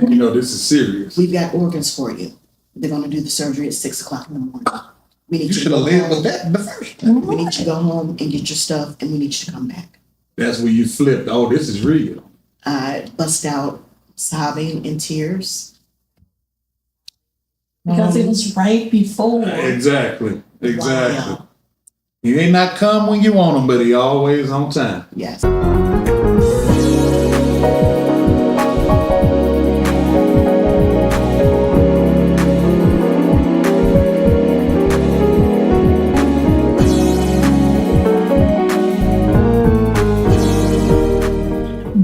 You know, this is serious. We've got organs for you. They're going to do the surgery at 6 o'clock in the morning. We need You you should to have go lived home. with that the first time. We need you to go home and get your stuff, and we need you to come back. That's where you flipped. Oh, this is real. I bust out sobbing in tears. Because it was right before. Exactly. Wow. He may not come when you want him, but he always on time. Yes.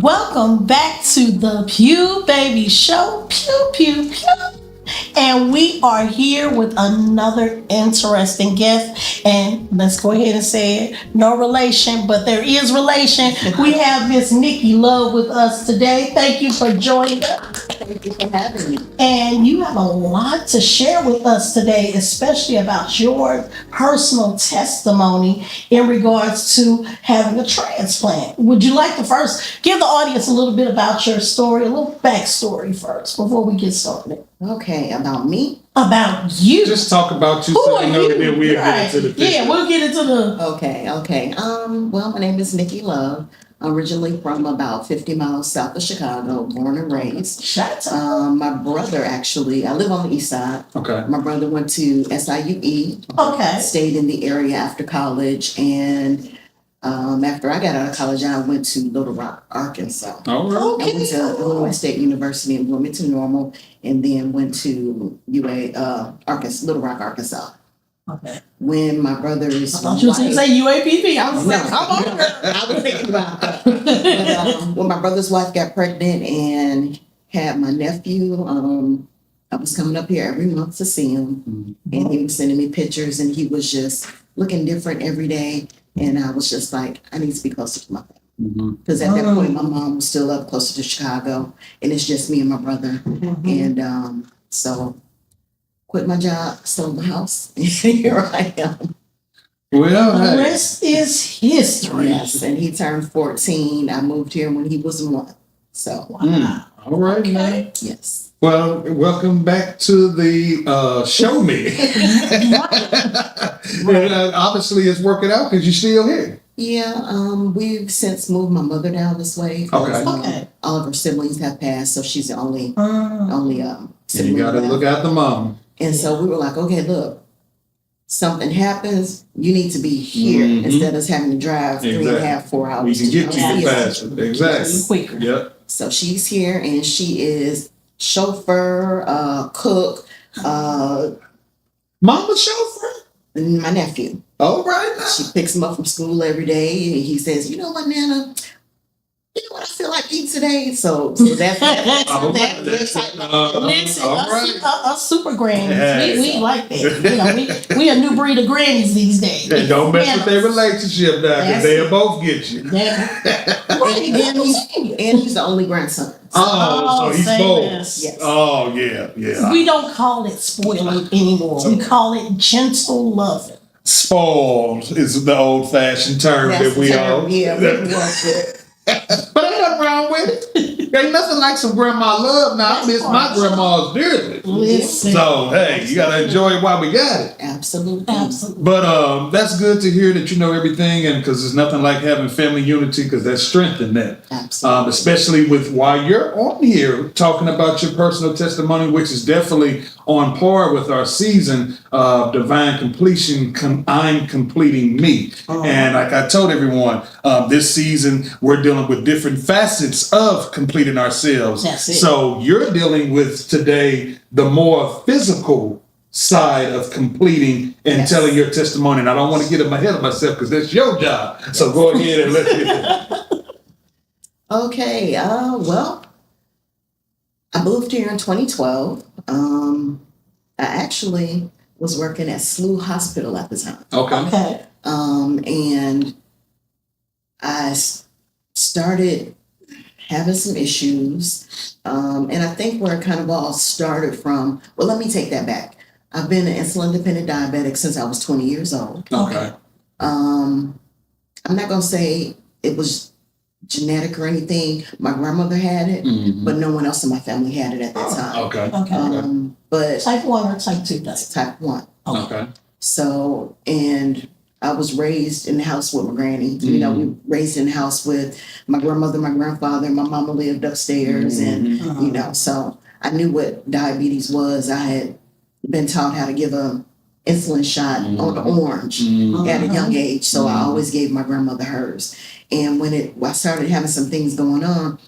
Welcome back to the Pew Baby Show. Pew, pew, pew. And we are here with another interesting guest. And let's go ahead and say it. No relation, but there is relation. We have Ms.Nikki Love with us today. Thank you for joining us. Thank you for having me. And you have a lot to share with us today, especially about your personal testimony in regards to having a transplant. Would you like to first give the audience a little bit about your story, a little backstory first, before we get started? Okay, about me? About you. Just talk about you Who so are you know, you? then we'll Right. get into the picture. Yeah, we'll get into the... Okay. Well, my name is Nikki Love. Originally from about 50 miles south of Chicago, born and raised. Shots out. My brother, actually, I live on the east side. Okay. My brother went to SIUE. Okay. Stayed in the area after college, and after I got out of college, I went to Little Rock, Arkansas. All right. Okay. I went to Illinois State University in Bloomington Normal, and then went to Arkansas, Little Rock, Arkansas. Okay. When my brother's I thought you was going to say UAPB. I was like, come on. I was thinking about that. But, when my brother's wife got pregnant and had my nephew, I was coming up here every month to see him, and he was sending me pictures, and he was just looking different every day, and I was just like, I need to be closer to my family. Because at that point, my mom was still up closer to Chicago, and it's just me and my brother. And so quit my job, sold the house, and here I am. Well, The hey. rest is history. Yes, and he turned 14. I moved here when he was 1. So, All right, Okay. man. yes. Well, welcome back to the show me. And, obviously, it's working out because you're still here. Yeah, we've since moved my mother down this way. Okay. Okay. All of her siblings have passed, so she's the only And sibling you got to left. look out the mom. And so we were like, okay, look, something happens, you need to be here Mhm. instead of us having to drive 3.5, Exactly. 4 hours. We can to get come to see you us. faster. Exactly. Quicker. Yep. So she's here, and she is chauffeur, cook, Mama chauffeur. my nephew. All right. She picks him up from school every day, and he says, you know what, Nana? You know what I feel like eating today? So that's Oh, that. Listen, all us, right. us super grannies, Yes. we like that. You know, we a new breed of grannies these days. And don't mess Yeah. with their relationship now, because That's they'll it. both get you. And he's the only grandson. Oh, so he's say both. less. Yes. Oh, yeah. We don't call it spoiling anymore. We call it gentle loving. Spoiled is the old-fashioned term That's that we the term, all. yeah, we work with. But ain't nothing wrong with it. Ain't nothing like some grandma love. Now I miss my grandma's dearly. Listen. So hey, you gotta enjoy it while we got it. Absolutely. Absolutely. But that's good to hear that you know everything, and because there's nothing like having family unity, because that's strength in that. Absolutely. Especially with why you're on here talking about your personal testimony, which is definitely on par with our season of Divine Completion. I'm completing me, and like I told everyone, this season we're dealing with different facets of completing ourselves. That's it. So you're dealing with today the more physical side of completing and Yes. telling your testimony. And I don't want to get ahead of myself because that's your job. So go ahead and let's get it. Okay. Well, I moved here in 2012. I actually was working at SLU Hospital at the time. Okay. Okay. And I started having some issues. And I think where it kind of all started from, well, let me take that back. I've been an insulin-dependent diabetic since I was 20 years old. Okay. I'm not going to say it was genetic or anything. My grandmother had it, Mhm. but no one else in my family had it at that time. Okay. Okay. But Type 1 or type 2 it's does. type 1. Okay. So, and I was raised in the house with my granny. You know, we raised in the house with my grandmother, my grandfather. My mama lived upstairs, and you know, so I knew what diabetes was. I had been taught how to give a insulin shot on the orange at a young age, so I always gave my grandmother hers. And when I started having some things going on,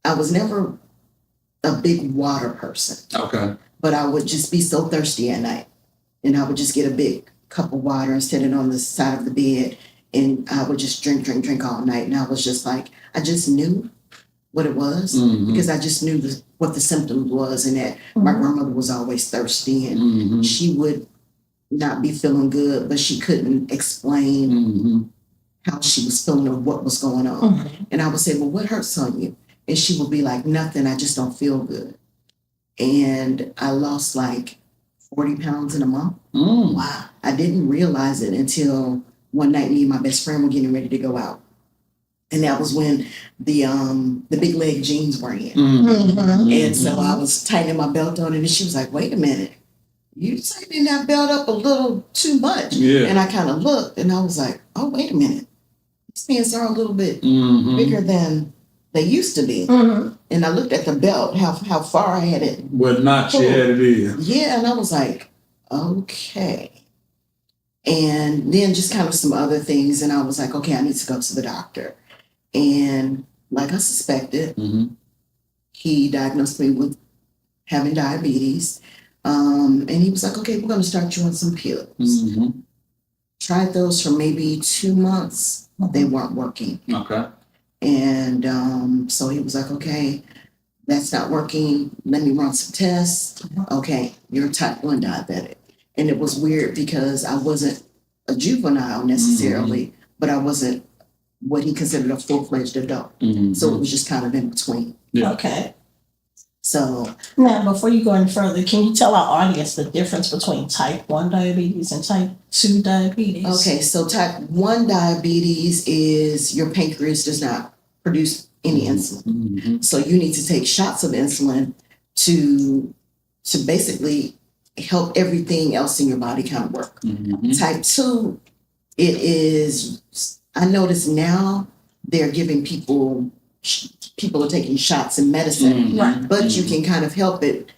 I was never a big water person, Okay. but I would just be so thirsty at night. And I would just get a big cup of water and set it on the side of the bed. And I would just drink all night. And I was just like, I just knew what it was because I just knew what the symptoms was. And that my grandmother was always thirsty and she would not be feeling good, but she couldn't explain how she was feeling or what was going on. And I would say, well, what hurts on you? And she would be like, nothing. I just don't feel good. And I lost like 40 pounds in a month. Wow. I didn't realize it until one night me and my best friend were getting ready to go out. And that was when the big leg jeans were in. And so I was tightening my belt on it and she was like, wait a minute, you tightening that belt up a little too much. Yeah. And I kind of looked and I was like, oh, wait a minute. These pants are a little bit bigger than they used to be. And I looked at the belt, how far I had it. What notch you had it in. Yeah, and I was like, okay. And then just kind of some other things. And I was like, okay, I need to go to the doctor. And like I suspected, he diagnosed me with having diabetes. And he was like, okay, we're going to start you on some pills. Tried those for maybe 2 months. They weren't working. Okay. And so he was like, okay, that's not working. Let me run some tests. Okay, you're type 1 diabetic. And it was weird because I wasn't a juvenile necessarily, but I wasn't what he considered a full-fledged adult. So it was just kind of in between. Yeah. Okay. So Now, before you go any further, can you tell our audience the difference between type 1 diabetes and type 2 diabetes? okay, so type 1 diabetes is your pancreas does not produce any insulin. So you need to take shots of insulin to basically help everything else in your body kind of work. Type 2, it is, I notice now they're giving people are taking shots and medicine, but you can kind of help it,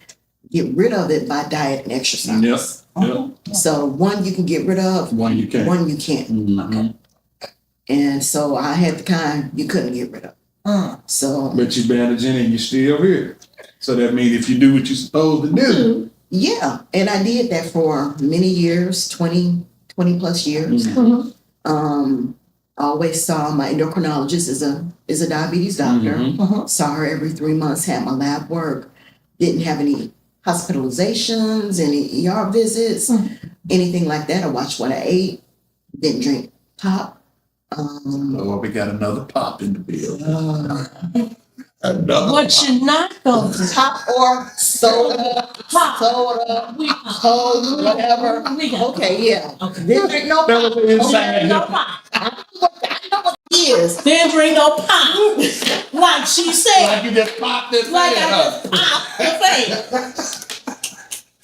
get rid of it by diet and exercise. Yep. So one you can get rid of, One you can't. one you can't. Okay. And so I had the kind you couldn't get rid of. So But you bandage in and you're still here. So that means if you do what you're supposed to do. yeah, and I did that for many years, 20 plus years. I always saw my endocrinologist is a diabetes doctor. Saw her every 3 months, had my lab work, didn't have any hospitalizations, any ER visits, anything like that. I watched what I ate, didn't drink pop. Oh, we got another pop in the building. What you're not going to Pop or soda, soda, Coke, whatever. Okay, yeah. Didn't drink no That was pop. the inside no joke. pop. I know what it is. Didn't drink no pop. Like she said. Like you just popped this Like in, I huh? just popped the face.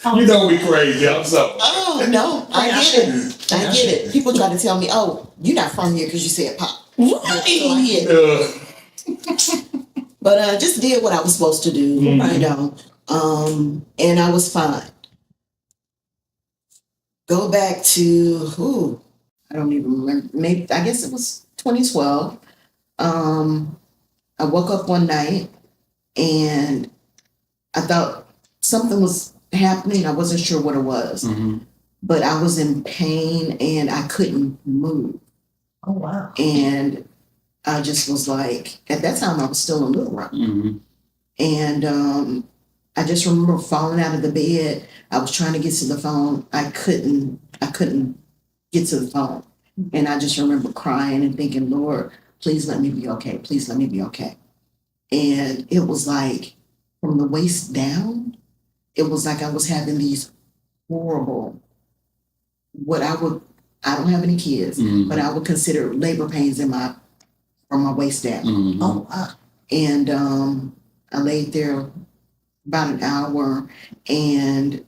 You know we crazy, I'm so. Oh, no, I get it. I get it. People try to tell me, oh, you're not from here because you said pop. So I get it. But just did what I was supposed to do, you know, and I was fine. Go back to, I don't even remember, maybe, I guess it was 2012. I woke up one night and I thought something was happening. I wasn't sure what it was, but I was in pain and I couldn't move. Oh, wow. And I just was like, at that time I was still in Little Rock. And I just remember falling out of the bed. I was trying to get to the phone. I couldn't get to the phone. And I just remember crying and thinking, Lord, please let me be okay. Please let me be okay. And it was like from the waist down, it was like I was having these horrible, I don't have any kids, but I would consider labor pains in my from my waist down. Mhm. Oh, wow. And I laid there about an hour, and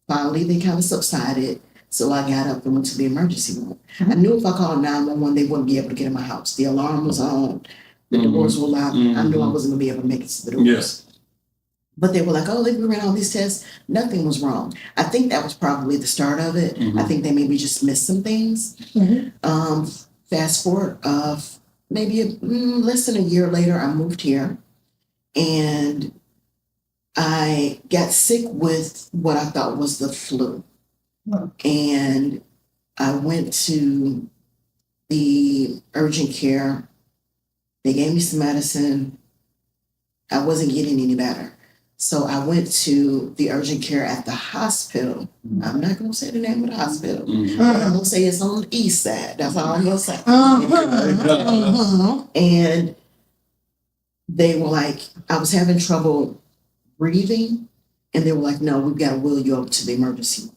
finally they kind of subsided. So I got up and went to the emergency room. I knew if I called 911, they wouldn't be able to get in my house. The alarm was on, the doors were locked. I knew I wasn't gonna be able to make it to the doors. Yes. But they were like, oh, we ran all these tests. Nothing was wrong. I think that was probably the start of it. I think they maybe just missed some things. Fast forward, maybe less than a year later, I moved here, and I got sick with what I thought was the flu. And I went to the urgent care. They gave me some medicine. I wasn't getting any better. So I went to the urgent care at the hospital. I'm not going to say the name of the hospital. I'm going to say it's on the east side. That's all I'm going to say. And they were like, I was having trouble breathing. And they were like, no, we've got to wheel you up to the emergency room.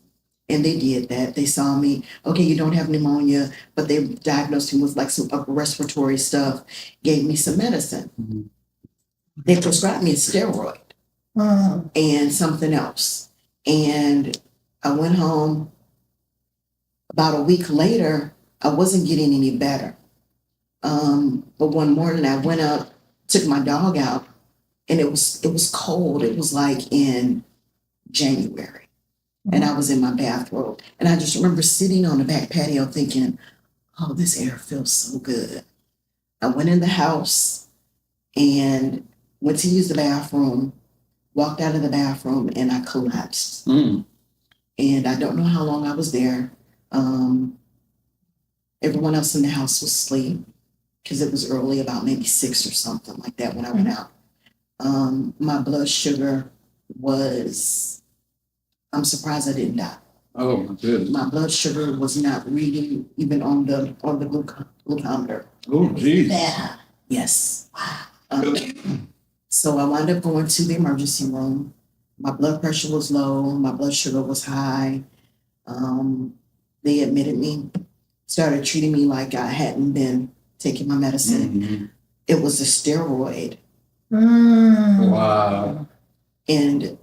And they did that. They saw me. Okay, you don't have pneumonia, but they diagnosed me with like some upper respiratory stuff, gave me some medicine. They prescribed me a steroid and something else. And I went home. About a week later, I wasn't getting any better. But one morning I went up, took my dog out, and it was cold. It was like in January. And I was in my bathrobe. And I just remember sitting on the back patio thinking, oh, this air feels so good. I went in the house and went to use the bathroom, walked out of the bathroom, and I collapsed. And I don't know how long I was there. Everyone else in the house was asleep because it was early, about maybe 6 or something like that when I went out. My blood sugar was, I'm surprised I didn't die. Oh my goodness. My blood sugar was not reading even on the glucometer. Oh geez. Yeah. Yes. So I wound up going to the emergency room. My blood pressure was low. My blood sugar was high. They admitted me, started treating me like I hadn't been taking my medicine. It was a steroid. Wow. And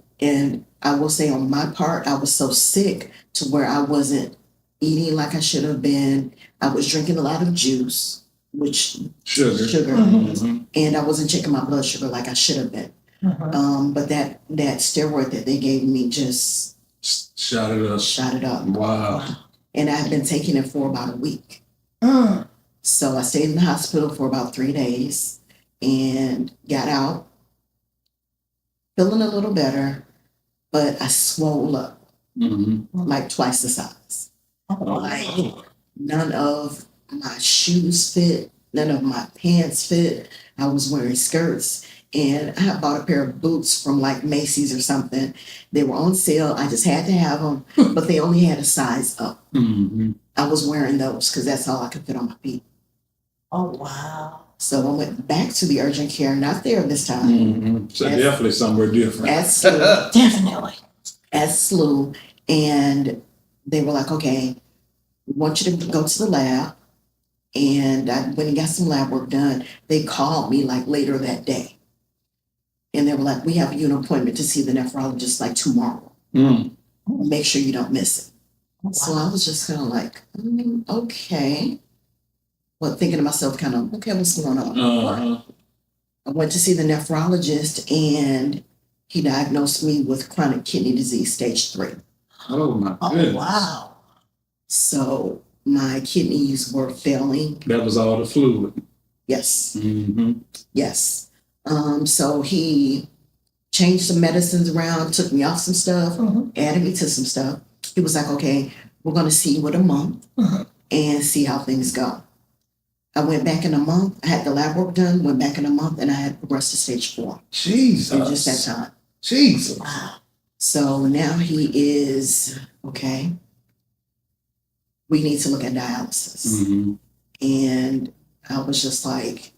I will say on my part, I was so sick to where I wasn't eating like I should have been. I was drinking a lot of juice, which sugar. And I wasn't checking my blood sugar like I should have been. But that steroid that they gave me just shot it up. Wow. And I've been taking it for about a week. So I stayed in the hospital for about 3 days and got out, feeling a little better, but I swole up like twice the size. Like none of my shoes fit, none of my pants fit. I was wearing skirts, and I had bought a pair of boots from like Macy's or something. They were on sale. I just had to have them, but they only had a size up. I was wearing those because that's all I could fit on my feet. Oh, wow. So I went back to the urgent care, not there this time. So definitely somewhere different. At SLU. Definitely. At SLU. And they were like, okay, we want you to go to the lab. And I went and got some lab work done. They called me like later that day. And they were like, we have you an appointment to see the nephrologist like tomorrow. Make sure you don't miss it. Wow. So I was just kind of like, okay. Well, thinking to myself, kind of, okay, what's going on? I went to see the nephrologist, and he diagnosed me with chronic kidney disease, stage 3. Oh my goodness. Oh, wow. So my kidneys were failing. That was all the fluid. Yes. Yes. So he changed some medicines around, took me off some stuff, added me to some stuff. He was like, okay, we're going to see you in a month and see how things go. I went back in a month. I had the lab work done, went back in a month, and I had progressed to stage 4. Jesus. In just that time. Jesus. Wow. So now he is, okay, we need to look at dialysis. And I was just like,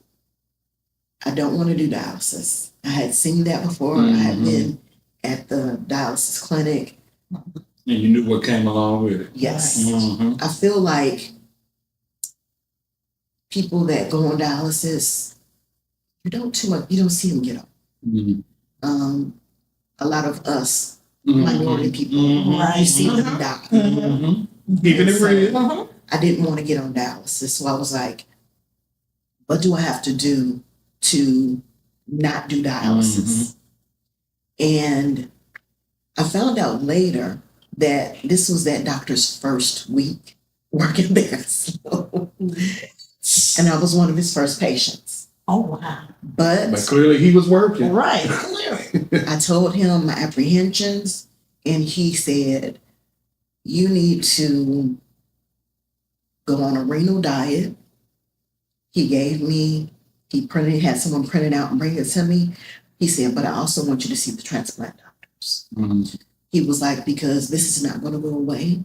I don't want to do dialysis. I had seen that before. I had been at the dialysis clinic. And you knew what came along with it. Yes. I feel like people that go on dialysis, you don't see them get up. A lot of us minority people, Right. you see them die. Keeping it real. I didn't want to get on dialysis, so I was like, what do I have to do to not do dialysis? And I found out later that this was that doctor's first week working there. And I was one of his first patients. Oh, wow. But clearly he was working. Right, clearly. I told him my apprehensions, and he said, you need to go on a renal diet. He had someone print it out and bring it to me. He said, but I also want you to see the transplant doctors. He was like, because this is not going to go away,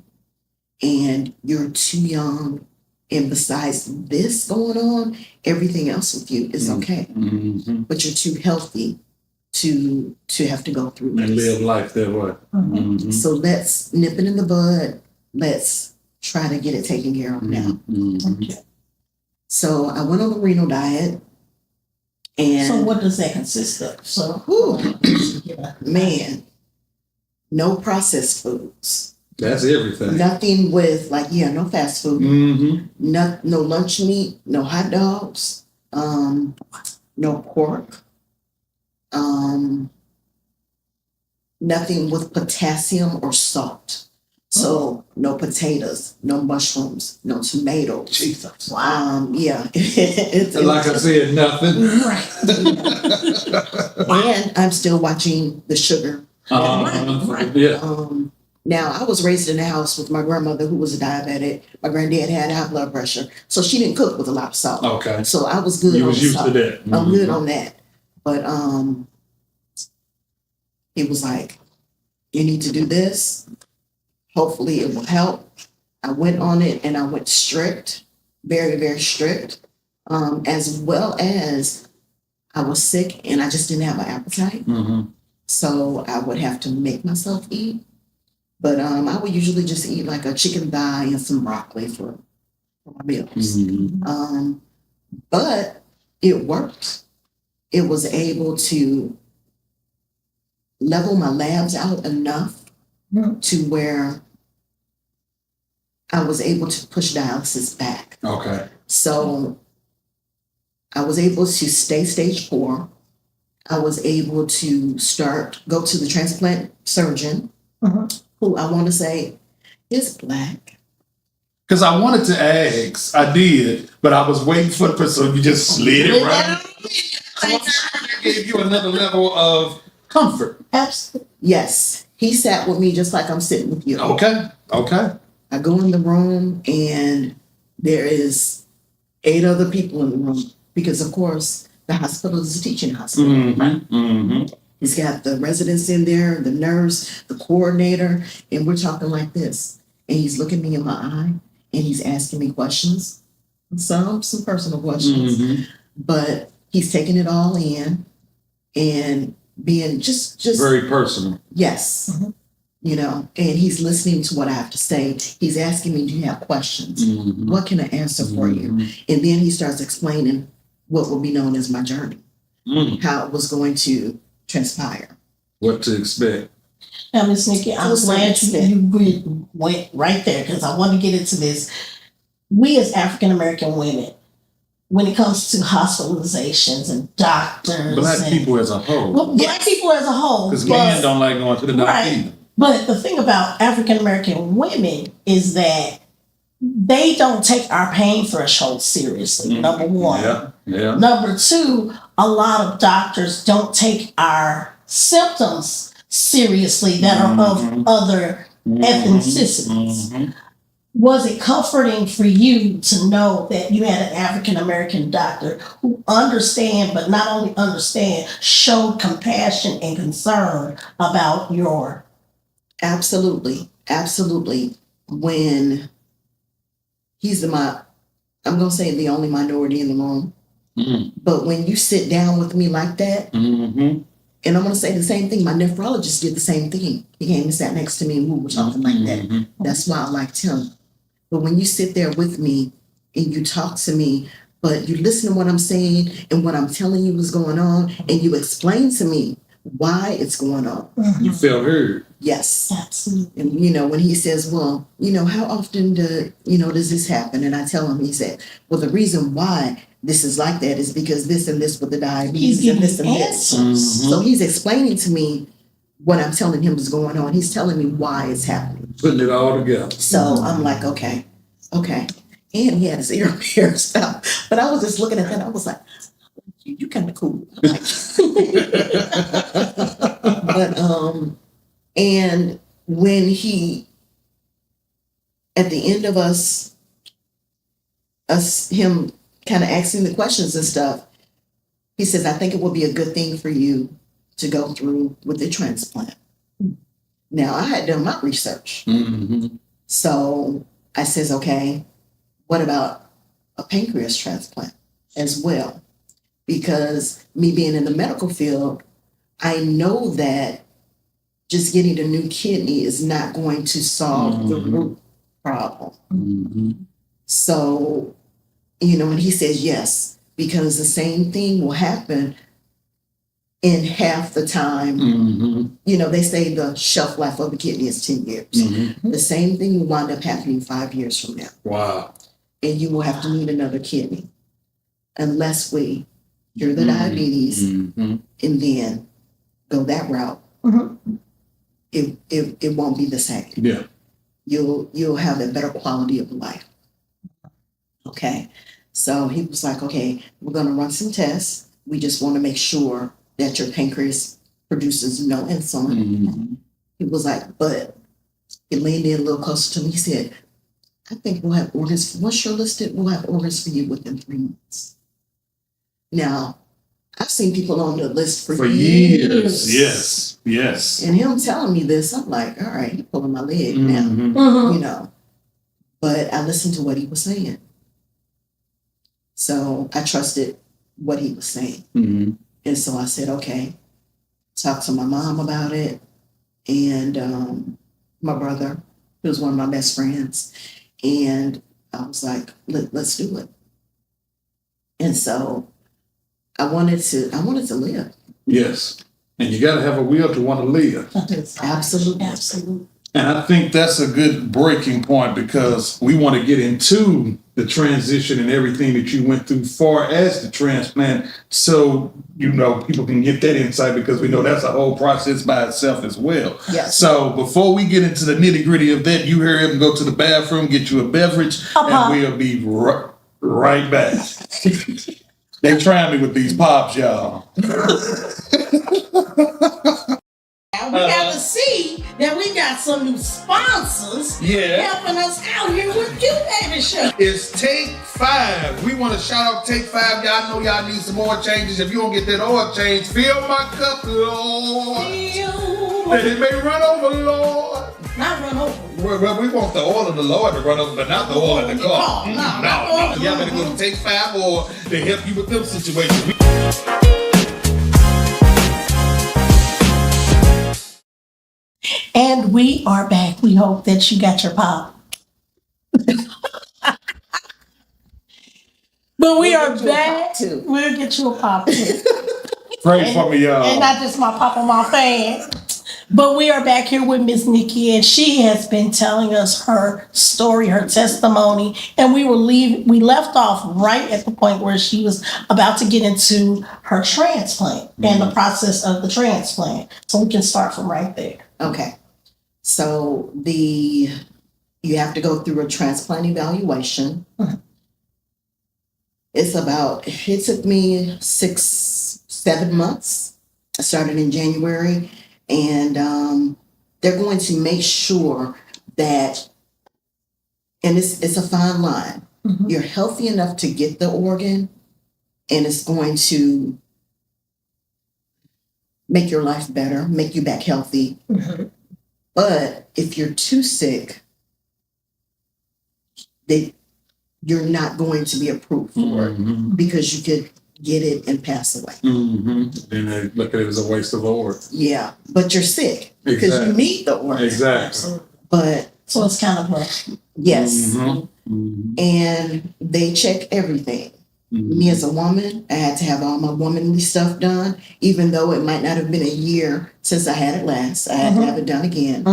and you're too young. And besides this going on, everything else with you is okay. But you're too healthy to have to go through this. And live life that way. So let's nip it in the bud. Let's try to get it taken care of now. Okay. So I went on the renal diet. And So what does that consist of? So, man, no processed foods. That's everything. Nothing with no fast food. No lunch meat, no hot dogs, no pork, nothing with potassium or salt. So no potatoes, no mushrooms, no tomatoes. Jesus. Yeah. Like I said, nothing. And I'm still watching the sugar. Yeah. Now, I was raised in a house with my grandmother who was a diabetic. My granddad had high blood pressure. So she didn't cook with a lot of salt. Okay. So I was good You on was the used salt. to that. I'm good on that. But he was like, you need to do this. Hopefully it will help. I went on it and I went strict, very, very strict, as well as I was sick and I just didn't have an appetite. So I would have to make myself eat. But I would usually just eat like a chicken thigh and some broccoli for my meals. But it worked. It was able to level my labs out enough to where I was able to push dialysis back. Okay. So I was able to stay stage 4. I was able to go to the transplant surgeon, who I want to say is Black. Because I wanted to ask, I did, but I was waiting for the person, so you just slid it right. I gave you another level of comfort. Absolutely. Yes, he sat with me just like I'm sitting with you. Okay. I go in the room and there is 8 other people in the room because, of course, the hospital is a teaching hospital. He's got the residents in there, the nurse, the coordinator, and we're talking like this. And he's looking me in my eye and he's asking me questions, some personal questions, but he's taking it all in and being just very personal. Yes. And he's listening to what I have to say. He's asking me, do you have questions? What can I answer for you? And then he starts explaining what will be known as my journey, how it was going to transpire. What to expect. Now, Ms.Nikki, I'm glad you went right there because I want to get into this. We as African American women, when it comes to hospitalizations and doctors. Black people as a whole. Well, Black people as a whole. Because men don't like going to the doctor either. But the thing about African American women is that they don't take our pain threshold seriously, number one. Yeah. Number two, a lot of doctors don't take our symptoms seriously that are of other ethnicities. Was it comforting for you to know that you had an African American doctor who understand, but not only understand, showed compassion and concern about your... Absolutely. When he's I'm going to say the only minority in the room, but when you sit down with me like that, and I'm going to say the same thing, my nephrologist did the same thing. He came and sat next to me and we were talking like that. That's why I liked him. But when you sit there with me and you talk to me but you listen to what I'm saying and what I'm telling you is going on, and you explain to me why it's going on. You feel heard. Yes. Absolutely. And when he says, well, how often does this happen? And I tell him, he said, well, the reason why this is like that is because this and this with the diabetes He's and giving this and this. answers. So he's explaining to me what I'm telling him is going on. He's telling me why it's happening. Putting it all together. So I'm like, okay. And he had his ear pierced out. But I was just looking at that. I was like, you kind of cool. I'm like, but and when he, at the end of him kind of asking the questions and stuff, he says, I think it would be a good thing for you to go through with the transplant. Now, I had done my research. Mm-hmm. So I says, okay, what about a pancreas transplant as well? Because me being in the medical field, I know that just getting a new kidney is not going to solve the root problem. Mm-hmm. So, and he says yes, because the same thing will happen in half the time. Mm-hmm. They say the shelf life of a kidney is 10 years. Mm-hmm. The same thing will wind up happening 5 years from now. Wow. And you will have to need another kidney unless we cure the diabetes Mm-hmm. and then go that route. Mm-hmm. It won't be the same. Yeah. You'll have a better quality of life. Okay. So he was like, okay, we're going to run some tests. We just want to make sure that your pancreas produces no insulin. Mm-hmm. He was like, but he leaned in a little closer to me. He said, I think we'll have organs. Once you're listed, we'll have organs for you within 3 months. Now, I've seen people on the list for years. Yes. And him telling me this, I'm like, all right, he's pulling my leg now, Mm-hmm. Mm-hmm. But I listened to what he was saying. So I trusted what he was saying. Mm-hmm. And so I said, okay, talk to my mom about it. And my brother, who was one of my best friends. And I was like, let's do it. And so I wanted to live. Yes. And you got to have a will to want to live. Absolutely. Absolutely. And I think that's a good breaking point because we want to get into the transition and everything that you went through far as the transplant. So, people can get that insight because we know that's a whole process by itself as well. Yes. So before we get into the nitty gritty of that, you hear him go to the bathroom, get you a beverage, and we'll be right back. They trying me with these pops, y'all. We got to see that we got some new sponsors helping us out here with you, baby show. It's Take 5. We want to shout out Take 5. Y'all know y'all need some oil changes. If you don't get that oil change, fill my cup, Lord. That it may run over, Lord. Not run over. Well, we want the oil of the Lord to run over, but not the oil in the car. No. Y'all better go to Take 5 oil to help you with them situations. And we are back. We hope that you got your pop. But we are back. We'll get you a pop too. Pray for me, y'all. And not just my pop on my fan. But we are back here with Ms.Nikki, and she has been telling us her story, her testimony, and we left off right at the point where she was about to get into her transplant and the process of the transplant. So we can start from right there. Okay. So you have to go through a transplant evaluation. Mm-hmm. It took me 6-7 months. I started in January, and they're going to make sure that, and it's a fine line. Mm-hmm. You're healthy enough to get the organ, and it's going to make your life better, make you back healthy. Mm-hmm. But if you're too sick, you're not going to be approved for it because you could get it and pass away. Mm-hmm. And they look at it as a waste of organ. Yeah, but you're sick because you need the organ. Exactly. But so it's kind of rough. Yes. Mm-hmm. And they check everything. Me as a woman, I had to have all my womanly stuff done, even though it might not have been a year since I had it last. I had to have it done again.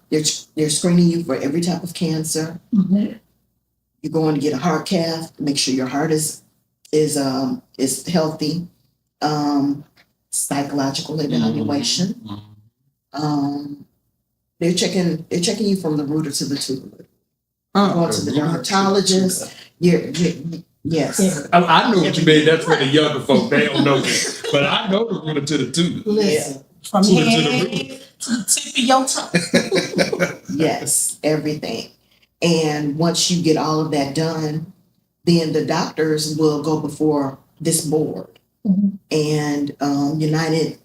They're screening you for every type of cancer. You're going to get a heart cath. Make sure your heart is healthy. Psychological evaluation. They're checking you from the rooter to the tuber. You're going to the dermatologist. Yes. I know what you mean. That's for the younger folk. They don't know it. But I know the rooter to the tutor. Listen, from Tutor here to the to the tip of your tongue. Yes, everything. And once you get all of that done, then the doctors will go before this board. And United,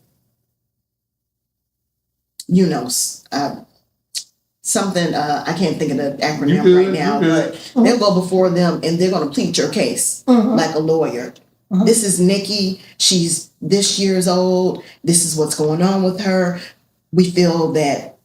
something, I can't think of the acronym right now, but they'll go before them and they're going to plead your case like a lawyer. This is Nikki. She's this years old. This is what's going on with her. We feel that,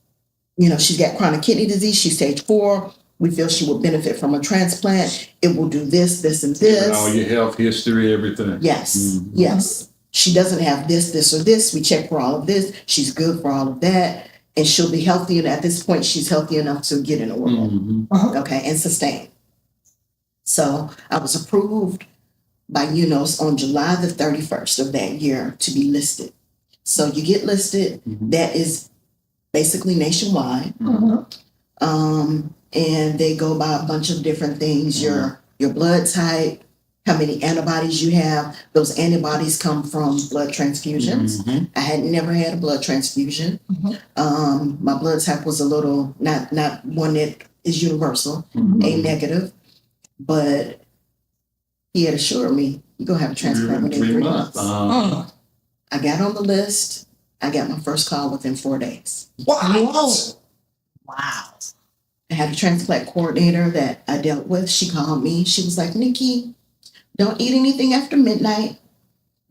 she's got chronic kidney disease. She's stage 4. We feel she would benefit from a transplant. It will do this, this, and this. And all your health history, everything. Yes, yes. She doesn't have this, this, or this. We check for all of this. She's good for all of that. And she'll be healthy. And at this point, she's healthy enough to get an organ. Okay, and sustain. So I was approved by UNOS on July the 31st of that year to be listed. So you get listed. That is basically nationwide. And they go by a bunch of different things. Your blood type, how many antibodies you have. Those antibodies come from blood transfusions. I had never had a blood transfusion. My blood type was a little, not one that is universal, A negative. But he had assured me, you're going to have a transplant within 3 months. I got on the list. I got my first call within 4 days. Wow. I had a transplant coordinator that I dealt with. She called me. She was like, Nikki, don't eat anything after midnight.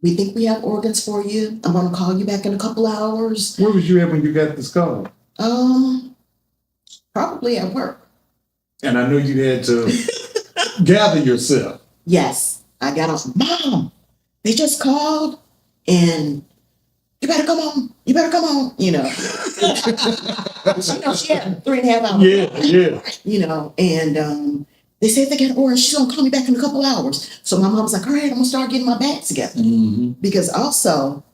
We think we have organs for you. I'm going to call you back in a couple hours. Where was you at when you got this call? Probably at work. And I know you had to gather yourself. Yes. I got on, Mom, they just called and you better come on. You better come on. She had 3.5 hours. Yeah. And they said they got an order. She's going to call me back in a couple hours. So my mom was like, all right, I'm going to start getting my back together. Because also,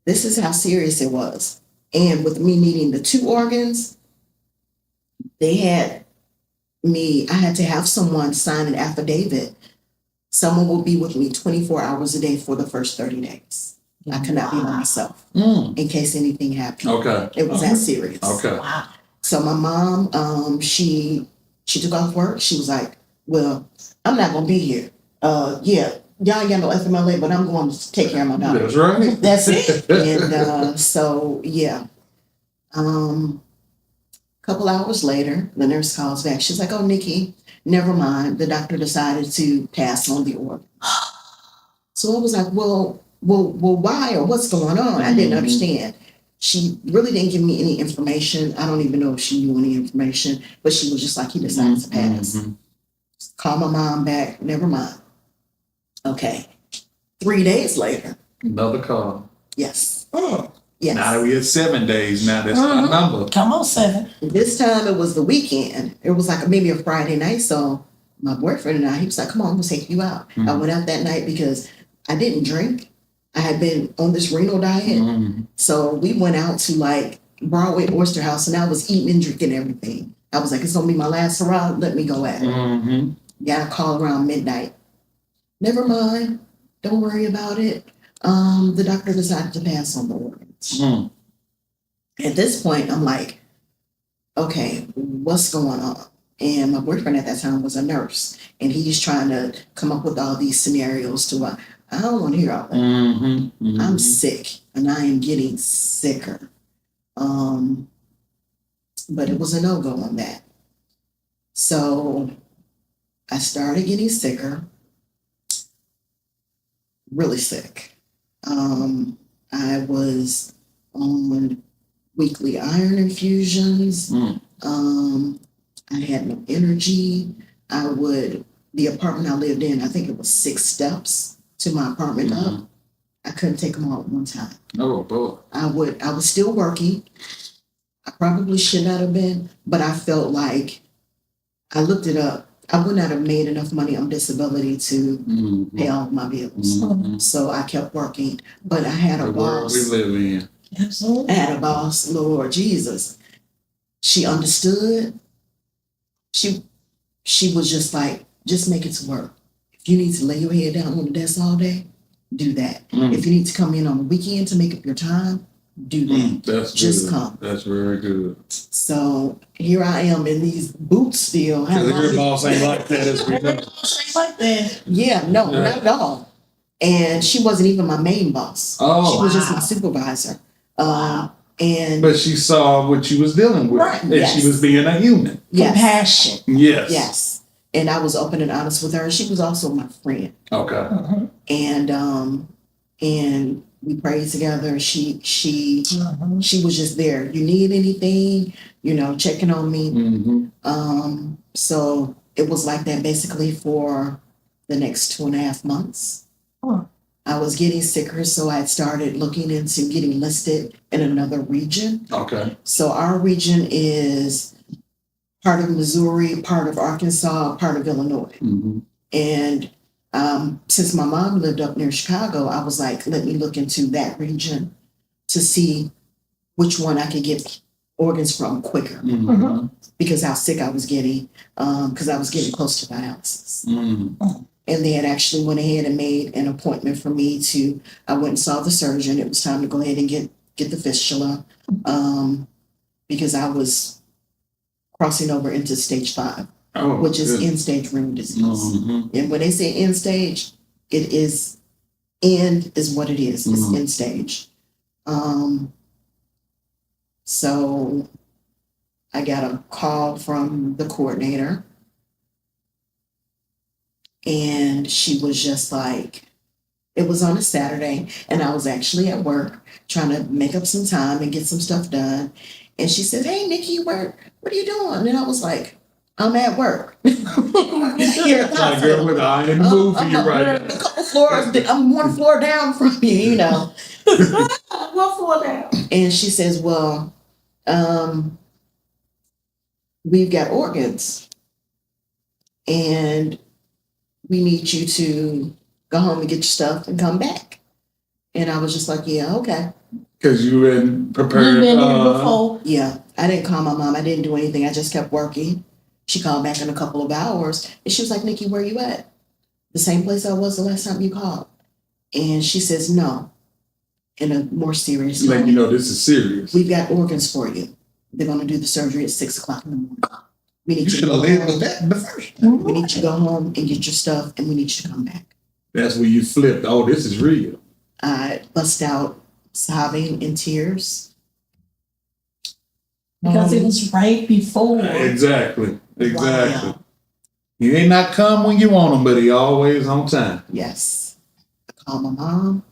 this is how serious it was. And with me needing the 2 organs, I had to have someone sign an affidavit. Someone will be with me 24 hours a day for the first 30 days. I could not be by myself in case anything happened. Okay. It was that serious. Okay. Wow. So my mom, she took off work. She was like, well, I'm not going to be here. Y'all ain't got no FMLA, but I'm going to take care of my daughter. That's right. That's it. And so, yeah. Couple hours later, the nurse calls back. She's like, oh, Nikki, never mind. The doctor decided to pass on the organ. So I was like, well, why or what's going on? I didn't understand. She really didn't give me any information. I don't even know if she knew any information, but she was just like, he decided to pass. Call my mom back. Never mind. Okay. 3 days later. Another call. Yes. Yes. Now we had 7 days. Now that's Mm-hmm. my number. Come on, 7. This time it was the weekend. It was like maybe a Friday night. So my boyfriend and I, he was like, come on, I'm going to take you out. Mm-hmm. I went out that night because I didn't drink. I had been on this renal diet. Mm-hmm. So we went out to like Broadway Oyster House and I was eating and drinking everything. I was like, it's going to be my last hurrah. Let me go at it. Mm-hmm. Got a call around midnight. Never mind. Don't worry about it. The doctor decided to pass on the organs. Mm. At this point, I'm like, okay, what's going on? And my boyfriend at that time was a nurse, and he's trying to come up with all these scenarios to, I don't want to hear all that. Mm-hmm. Mm-hmm. I'm sick, and I am getting sicker. But it was a no-go on that. So I started getting sicker, really sick. I was on weekly iron infusions. Mm. I had no energy. I would the apartment I lived in, I think it was 6 steps to my apartment up. I couldn't take them all at one time. Oh boy. I was still working. I probably should not have been, but I felt like I looked it up. I would not have made enough money on disability to pay all of my bills. So I kept working, but I had a The world boss. we live in. Absolutely. I had a boss, Lord Jesus. She understood. She was just like, just make it to work. If you need to lay your head down on the desk all day, do that. If you need to come in on the weekend to make up your time, do that. That's Just good. come. That's very good. So here I am in these boots still. Because your boss ain't like that as we know. Like that. Yeah, no, not at all. And she wasn't even my main boss. Oh, She was just my supervisor. And but she saw what you was dealing with. Right, And yes. she was being a human. yes, Compassion. Yes. yes. And I was open and honest with her. She was also my friend. Okay. And we prayed together. She was just there. You need anything, checking on me. So it was like that basically for the next 2.5 months. Huh. I was getting sicker, so I started looking into getting listed in another region. Okay. So our region is part of Missouri, part of Arkansas, part of Illinois. And since my mom lived up near Chicago, I was like, let me look into that region to see which one I could get organs from quicker. Because how sick I was getting, because I was getting close to dialysis. And they had actually went ahead and made an appointment for me I went and saw the surgeon. It was time to go ahead and get the fistula, because I was crossing over into stage 5. Oh, which is good. end-stage renal disease. And when they say end-stage, end is what it is. It's end-stage. So I got a call from the coordinator, and she was just like, it was on a Saturday, and I was actually at work trying to make up some time and get some stuff done. And she said, "Hey, Nikki, what are you doing?" And I was like, "I'm at work." Here at the Like girl with an eye in the mood for you right a now. couple floors. I'm 1 floor down from you, What for now? And she says, "Well, we've got organs, and we need you to go home and get your stuff and come back." And I was just like, "Yeah, okay." Because you been prepared. You've been here before. Yeah, I didn't call my mom. I didn't do anything. I just kept working. She called back in a couple of hours, and she was like, "Nikki, where you at?" "The same place I was the last time you called." And she says, "No," in a more serious Like, tone. you know, this is serious. "We've got organs for you. They're going to do the surgery at 6:00 in the morning. We need You you to should go have led with home. that the first. We need you to go home and get your stuff, and we need you to come back." That's where you flipped. Oh, this is real. I bust out sobbing in tears. Because it was right before. Exactly. Wow. He ain't not come when you want him, but he always on time. Yes. I called my mom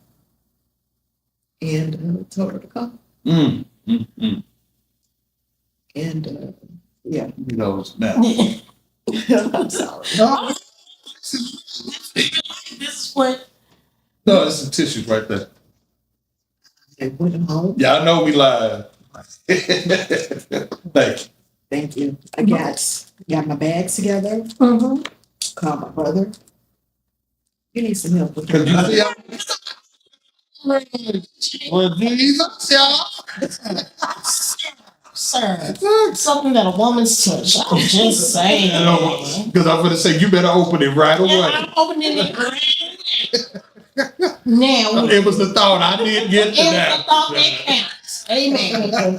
and told her to come. Mm. And yeah, You know, now. I'm sorry. No, This is what. no, there's some tissues right there. I went home. Yeah, I know we lied. Thank you. Thank you. I got my bags together. Mm-hmm. Called my brother. You need some help with Cause you that. see, well, Jesus, y'all. Sir, something that a woman's touch. I'm just saying. Because I'm gonna say you better open it right Yeah, away. I'm opening it right now. It was the thought. I did get to It's that. the thought that counts. Amen.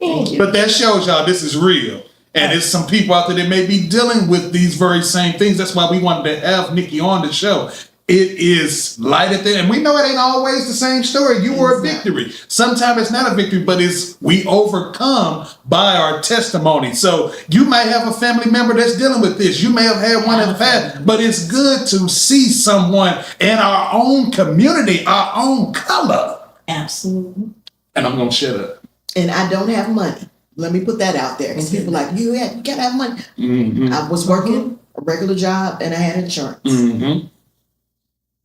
Thank you. But that shows y'all this is real. And there's some people out there that may be dealing with these very same things. That's why we wanted to have Nikki on the show. It is light at the end. And we know it ain't always the same story. You were a victory. Sometimes it's not a victory, but it's we overcome by our testimony. So you might have a family member that's dealing with this. You may have had one in the past, but it's good to see someone in our own community, our own color. Absolutely. And I'm going to shut up. And I don't have money. Let me put that out there. Because people are like, you gotta have money. Mm-hmm. I was working a regular job and I had insurance. Mm-hmm.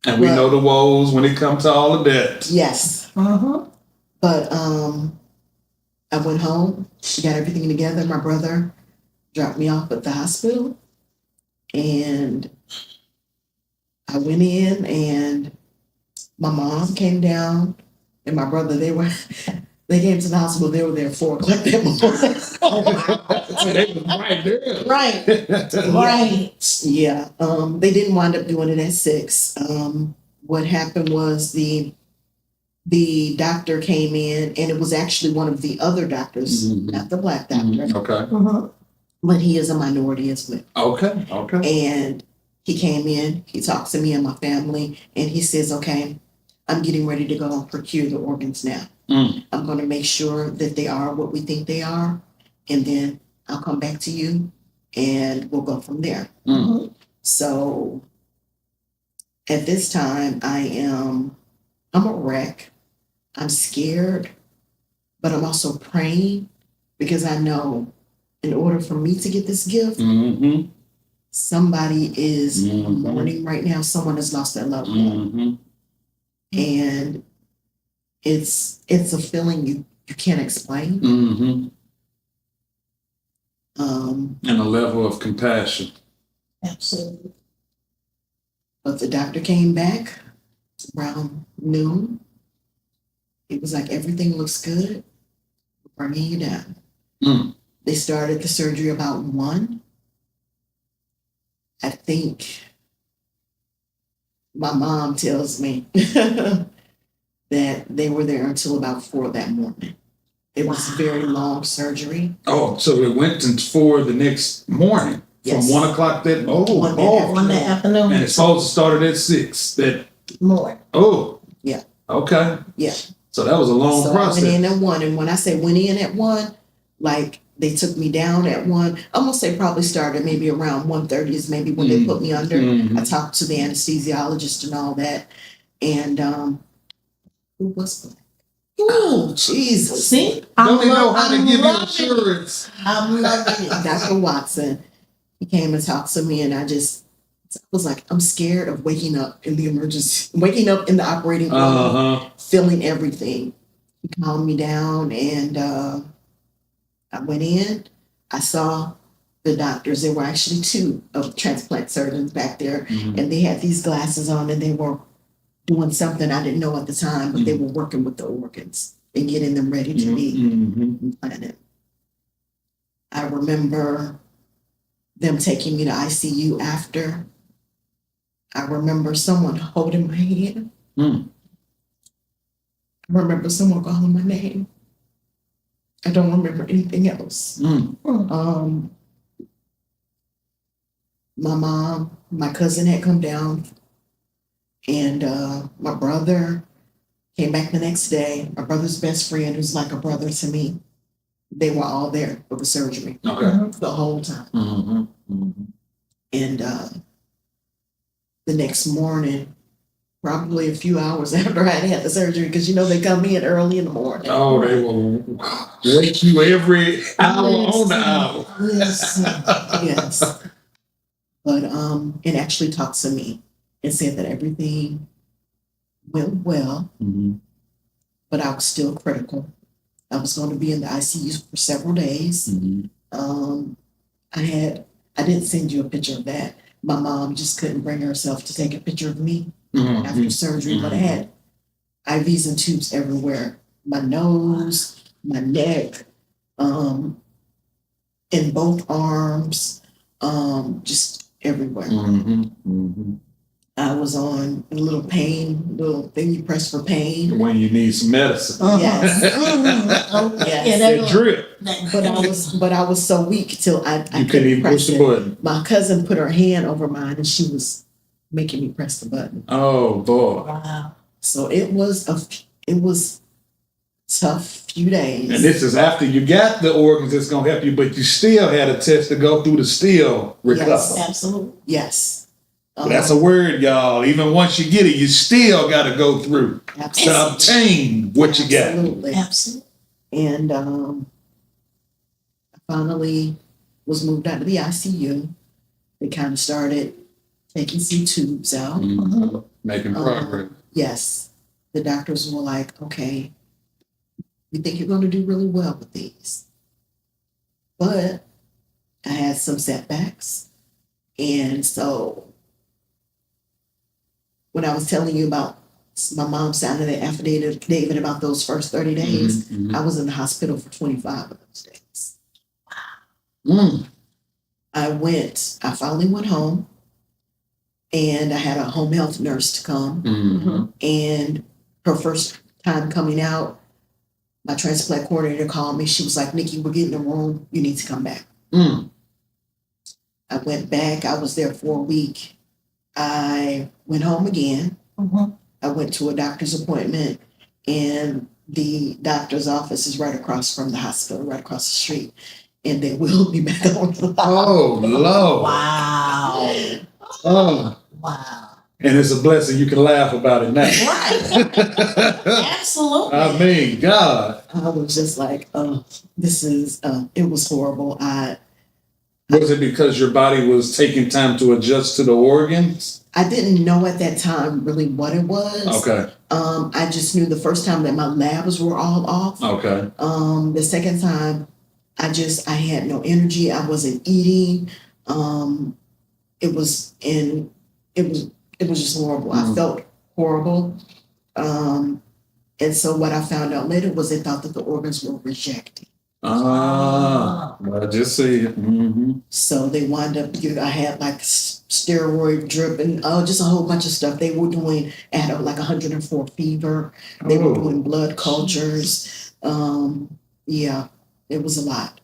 And we know the woes when it comes to all of that. Yes. But I went home, got everything together. My brother dropped me off at the hospital, and I went in, and my mom came down, and my brother, they came to the hospital. They were there at 4:00 that morning. Oh, wow. So they was right there. Right. Right. Yeah. They didn't wind up doing it at 6. What happened was the doctor came in, and it was actually one of the other doctors, not the black doctor, Okay. but he is a minority as well. Okay. And he came in, he talked to me and my family, and he says, okay, I'm getting ready to go and procure the organs now. I'm going to make sure that they are what we think they are, and then I'll come back to you, and we'll go from there. So at this time, I'm a wreck. I'm scared, but I'm also praying because I know in order for me to get this gift, somebody is mourning right now. Someone has lost their loved one. And it's a feeling you can't explain. And a level of compassion. Absolutely. But the doctor came back around noon. It was like, everything looks good. We're bringing you down. They started the surgery about 1. I think my mom tells me that they were there until about 4 that morning. It was a very long surgery. Oh, so it went for the next morning. Yes. From 1 o'clock that. On the afternoon. And it's supposed to start at 6. That. More. Oh. Yeah. Okay. Yeah. So that was a long So process. I went in at 1, and when I say went in at 1, like they took me down at 1. I'm gonna say probably started maybe around 1:30 is maybe when they put me under. I talked to the anesthesiologist and all that, and who was black? Oh, Jesus! See, Don't they know how to give you insurance? I'm loving it. Dr. Watson, he came and talked to me, and I was like, I'm scared of waking up in the operating room, feeling everything. He calmed me down, and I went in. I saw the doctors. There were actually 2 of transplant surgeons back there, and they had these glasses on, and they were doing something I didn't know at the time, but they were working with the organs and getting them ready to be implanted. I remember them taking me to ICU after. I remember someone holding my hand. I remember someone calling my name. I don't remember anything else. My mom, my cousin had come down, and my brother came back the next day. My brother's best friend, who's like a brother to me, they were all there for the surgery the whole time. And the next morning, probably a few hours after I had the surgery, because they come in early in the morning. Oh, they will wake you every hour on the hour. Yes. But it actually talked to me and said that everything went well, but I was still critical. I was going to be in the ICU for several days. I didn't send you a picture of that. My mom just couldn't bring herself to take a picture of me after surgery, but I had IVs and tubes everywhere. My nose, my neck, in both arms, just everywhere. I was on a little thing you press for pain. When you need some medicine. Yes. Yes. That drip. But I was so weak till I You couldn't even push the button. My cousin put her hand over mine, and she was making me press the button. Oh boy. Wow. So it was tough few days. And this is after you got the organs that's gonna help you, but you still had a test to go through to still recover. Yes. Absolutely. Yes. That's a word, y'all. Even once you get it, you still got to go through to obtain what you got. Absolutely. And I finally was moved out of the ICU. They kind of started taking some tubes out. Making progress. Yes, the doctors were like, okay, we think you're going to do really well with these. But I had some setbacks. And so when I was telling you about my mom signing the affidavit about those first 30 days, I was in the hospital for 25 of those days. I finally went home, and I had a home health nurse to come. And her first time coming out, my transplant coordinator called me. She was like, Nikki, we're getting a room. You need to come back. I went back. I was there for a week. I went home again. I went to a doctor's appointment, and the doctor's office is right across from the hospital, right across the street. And they wheeled me back on the Oh, Lord. Wow. Oh. Wow. And it's a blessing you can laugh about it now. Right. Absolutely. I mean, God. I was just like, it was horrible. Was it because your body was taking time to adjust to the organs? I didn't know at that time really what it was. Okay. I just knew the first time that my labs were all off. Okay. The second time, I had no energy. I wasn't eating. It was just horrible. I felt horrible. And so what I found out later was they thought that the organs were rejecting. Well, just see it. So they wound up, I had like steroid drip and just a whole bunch of stuff. They were doing, I had like 104 fever. They were doing blood cultures. Yeah, it was a lot.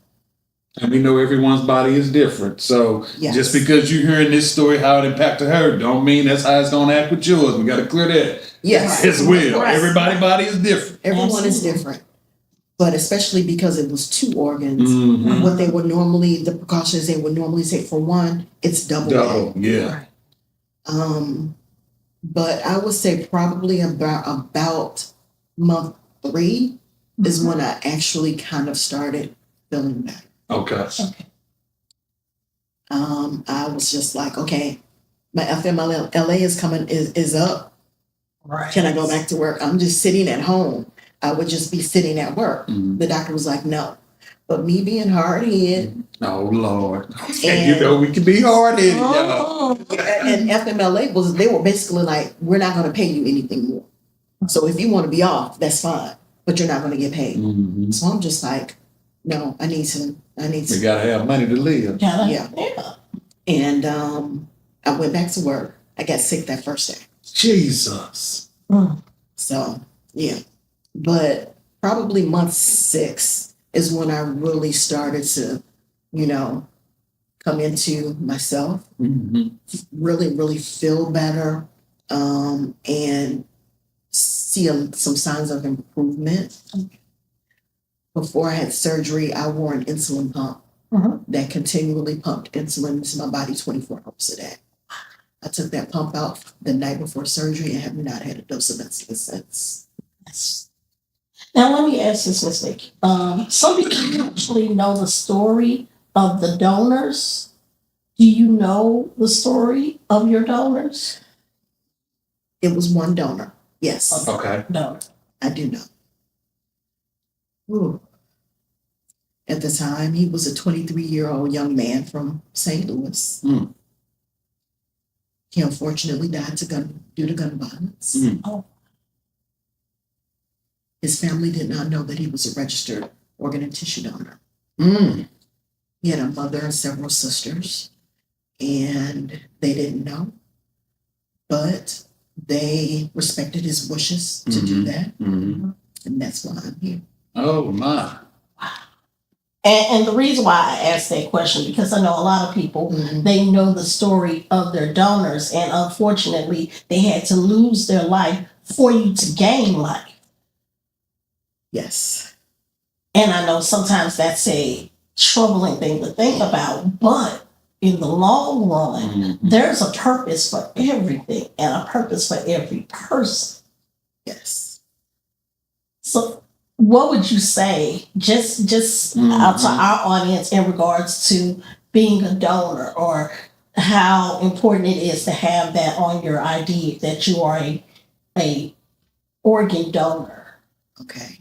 And we know everyone's body is different. So Yes. just because you're hearing this story, how it impacted her, don't mean that's how it's going to act with yours. We got to clear that. Yes. As well. Right. Everybody's body is different. Everyone is Absolutely. different. But especially because it was 2 organs, Mhm. the precautions they would normally take for one, it's double. Double. Yeah. Right. But I would say probably about month 3 is when I actually kind of started feeling better. Okay. I was just like, okay, my FMLA is up. Right. Can I go back to work? I'm just sitting at home. I would just be sitting at work. Mhm. The doctor was like, no. But me being hard-headed, Oh, Lord. And you know we can be hard-headed, y'all. and FMLA they were basically like, we're not going to pay you anything more. So if you want to be off, that's fine, but you're not going to get paid. So I'm just like, no, I need to. We got to have money to live. Yeah. Yeah. And I went back to work. I got sick that first day. Jesus. So yeah, but probably month 6 is when I really started to, come into myself, really, really feel better, and see some signs of improvement. Before I had surgery, I wore an insulin pump that continually pumped insulin into my body 24 hours a day. I took that pump out the night before surgery and have not had a dose of insulin since. Yes. Now let me ask this, Ms.Nikki. Some people actually know the story of the donors. Do you know the story of your donors? It was one donor. Yes, Okay. No. I do know. Ooh. At the time, he was a 23-year-old young man from St. Louis. He unfortunately died due to gun violence. Oh. His family did not know that he was a registered organ and tissue donor. He had a mother and several sisters, and they didn't know, but they respected his wishes to do that, and that's why I'm here. Oh, my. And the reason why I asked that question, because I know a lot of people, they know the story of their donors, and unfortunately, they had to lose their life for you to gain life. Yes. And I know sometimes that's a troubling thing to think about, but in the long run, there's a purpose for everything and a purpose for every person. Yes. So what would you say, just out to our audience in regards to being a donor or how important it is to have that on your ID that you are a organ donor. Okay.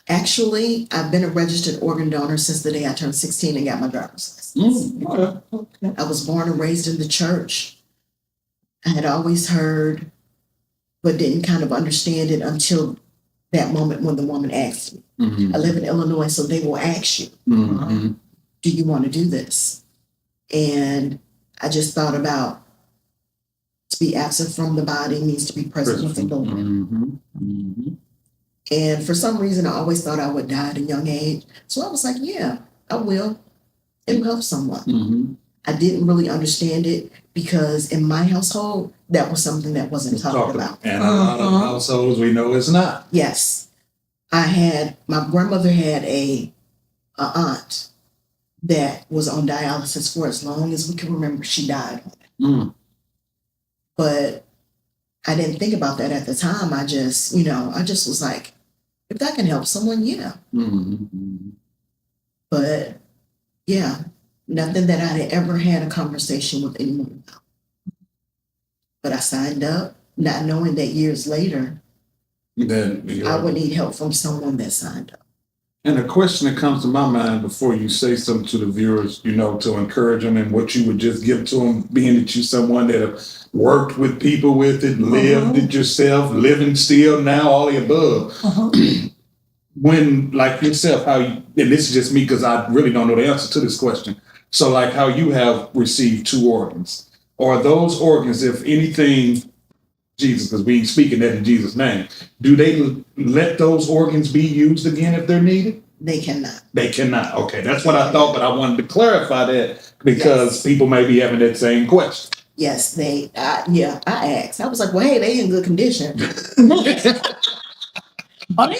Actually, I've been a registered organ donor since the day I turned 16 and got my driver's license. Okay. I was born and raised in the church. I had always heard, but didn't kind of understand it until that moment when the woman asked me. Mm-hmm. I live in Illinois, so they will ask you, Mm-hmm. do you want to do this? And I just thought about, to be absent from the body means to be present with the Lord. Mm-hmm. Mm-hmm. And for some reason, I always thought I would die at a young age. So I was like, yeah, I will. It'll help someone. Mm-hmm. I didn't really understand it because in my household, that was something that wasn't talked about. And a lot of households we know it's not. Yes. My grandmother had a aunt that was on dialysis for as long as we can remember. She died. Mm. But I didn't think about that at the time. I just was like, if that can help someone, yeah. Mm-hmm. But yeah, nothing that I had ever had a conversation with anyone about. But I signed up, not knowing that years later, Then I would need help from someone that signed up. And a question that comes to my mind before you say something to the viewers, to encourage them and what you would just give to them, being that you're someone that have worked with people with it, lived it yourself, living still now, all the above. When, like yourself, how you, and this is just me because I really don't know the answer to this question. So like how you have received 2 organs. Are those organs, if anything, Jesus, because we ain't speaking that in Jesus' name, do they let those organs be used again if they're needed? They cannot. They cannot. Okay, that's what I thought, but I wanted to clarify that because people may be having that same question. Yes, I asked. I was like, well, hey, they in good condition. But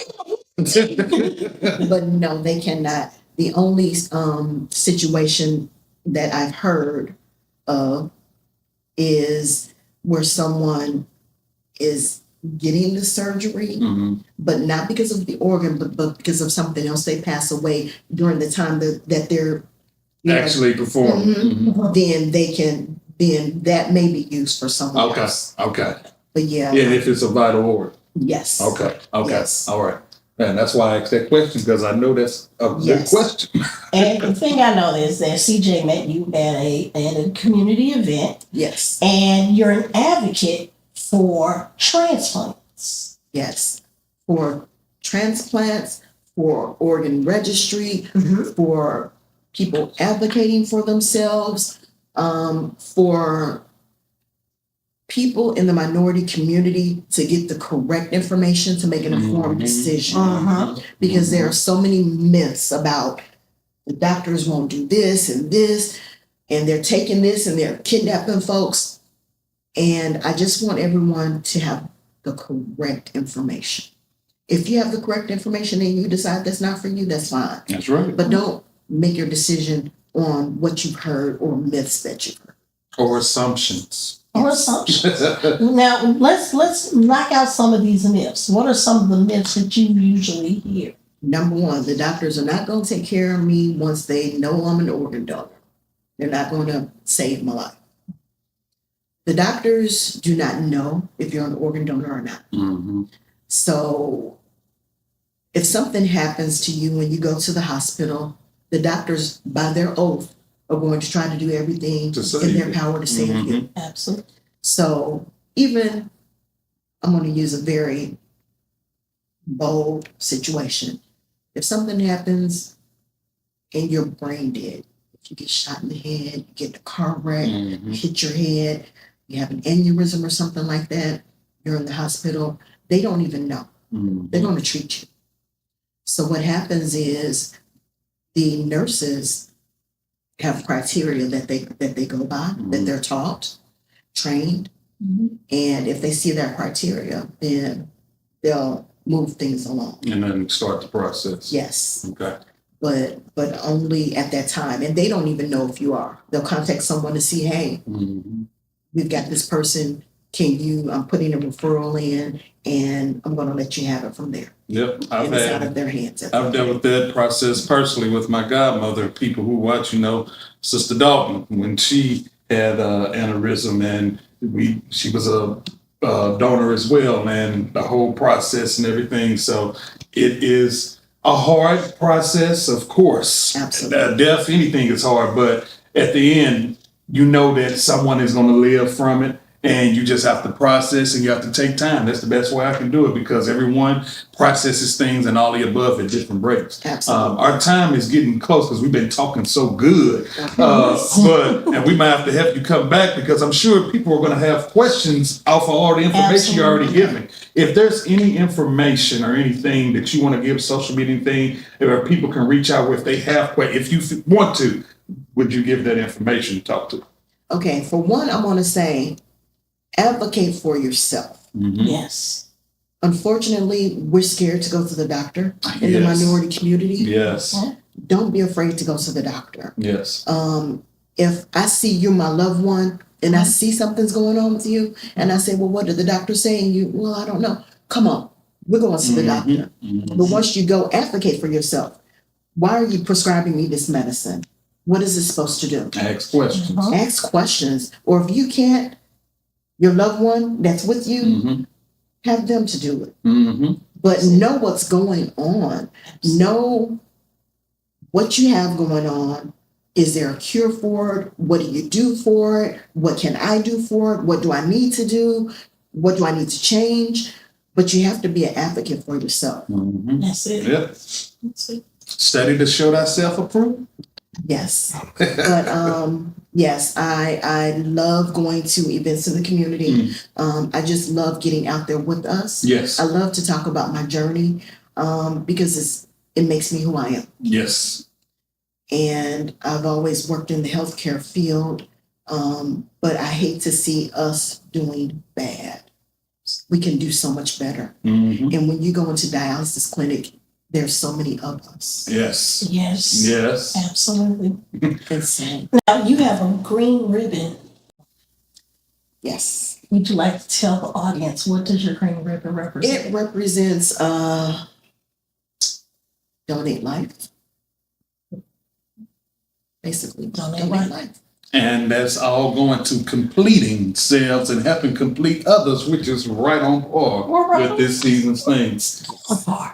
no, they cannot. The only situation that I've heard of is where someone is getting the surgery, but not because of the organ, but because of something else. They pass away during the time that they're Actually performing. Then that may be used for someone Okay. else. Okay. But yeah. Yeah, if it's a vital organ. Yes. Okay. Yes. All right. And that's why I asked that question because I know that's a good question. And the thing I know is that CJ met you at a community event. Yes. And you're an advocate for transplants. Yes. For transplants, for organ registry, for people advocating for themselves, for people in the minority community to get the correct information to make an informed decision. Because there are so many myths about the doctors won't do this, and they're taking this and they're kidnapping folks. And I just want everyone to have the correct information. If you have the correct information and you decide that's not for you, that's fine. That's right. But don't make your decision on what you've heard or myths that you've heard. Or assumptions. Or assumptions. Now let's knock out some of these myths. What are some of the myths that you usually hear? Number 1, the doctors are not going to take care of me once they know I'm an organ donor. They're not going to save my life. The doctors do not know if you're an organ donor or not. So if something happens to you when you go to the hospital, the doctors, by their oath, are going to try to do everything in their power to save you. Absolutely. So even, I'm going to use a very bold situation. If something happens and you're brain dead, if you get shot in the head, you get in a car wreck, you hit your head, you have an aneurysm or something like that, you're in the hospital, they don't even know. They're going to treat you. So what happens is the nurses have criteria that they go by, that they're taught, trained, and if they see that criteria, then they'll move things along. And then start the process. Yes. Okay. But only at that time, and they don't even know if you are. They'll contact someone to see, hey, we've got this person I'm putting a referral in, and I'm going to let you have it from there. Yep, And it's out of their hands. I've dealt with that process personally with my godmother. People who watch, Sister Dalton, when she had aneurysm, and she was a donor as well, and the whole process and everything. So it is a hard process, of course. Absolutely. Death, anything is hard, but at the end, you know that someone is going to live from it. And you just have to process, and you have to take time. That's the best way I can do it, because everyone processes things and all the above at different rates. Absolutely. Our time is getting close because we've been talking so good. And we might have to have you come back, because I'm sure people are going to have questions off of all the information you're already giving. If there's any information or anything that you want to give, social media thing, where people can reach out if they have questions, if you want to, would you give that information to talk to? Okay, for one, I want to say, advocate for yourself. Mm-hmm. Yes. Unfortunately, we're scared to go to the doctor in the minority community. Yes. Don't be afraid to go to the doctor. Yes. If I see you're my loved one and I see something's going on with you, and I say, well, what did the doctor say? And you, well, I don't know. Come on, we're going to see the doctor. Mm-hmm. But once you go, advocate for yourself. Why are you prescribing me this medicine? What is it supposed to do? Ask questions. Mhm. Ask questions. Or if you can't, your loved one that's with you, Mm-hmm. have them to do it. Mm-hmm. But know what's going on. Know what you have going on. Is there a cure for it? What do you do for it? What can I do for it? What do I need to do? What do I need to change? But you have to be an advocate for yourself. Mm-hmm. That's it. Yeah. That's it. Study to show thyself approved. Yes. But yes, I love going to events in the community. I just love getting out there with us. Yes. I love to talk about my journey because it makes me who I am. Yes. And I've always worked in the healthcare field, but I hate to see us doing bad. We can do so much better. Mm-hmm. And when you go into dialysis clinic, there's so many of us. Yes. Yes. Yes. Absolutely. And so, Now you have a green ribbon. yes, Would you like to tell the audience, what does your green ribbon represent? it represents donate life. Basically, Donate life. life. And that's all going to completing selves and helping complete others, which is right on par with this season's things.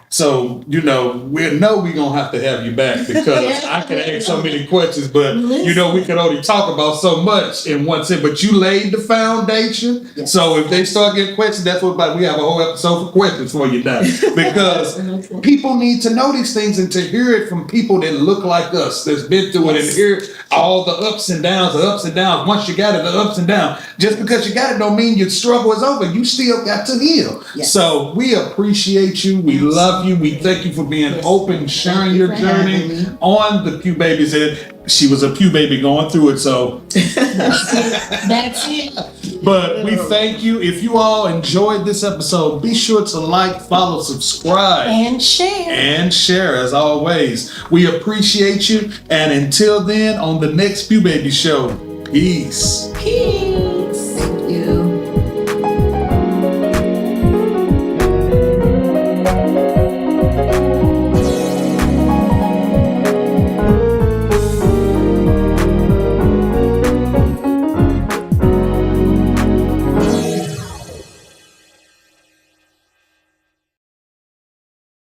So, we know we're going to have to have you back, because I can ask so many questions, but we can only talk about so much in one sentence. But you laid the foundation. Yes. So if they start getting questions, that's what we have a whole episode for questions for you now. Because people need to know these things and to hear it from people that look like us, that's been through it, and hear all the ups and downs. Once you got it, the ups and downs. Just because you got it don't mean your struggle is over. You still got to heal. Yes. So we appreciate you. We love you. We thank you for being open, sharing your journey on the Pew Babies. And she was a Pew Baby going through it. So That's it. but we thank you. If you all enjoyed this episode, be sure to like, follow, subscribe, And share. and share as always. We appreciate you. And until then, on the next Pew Baby Show, peace. Peace.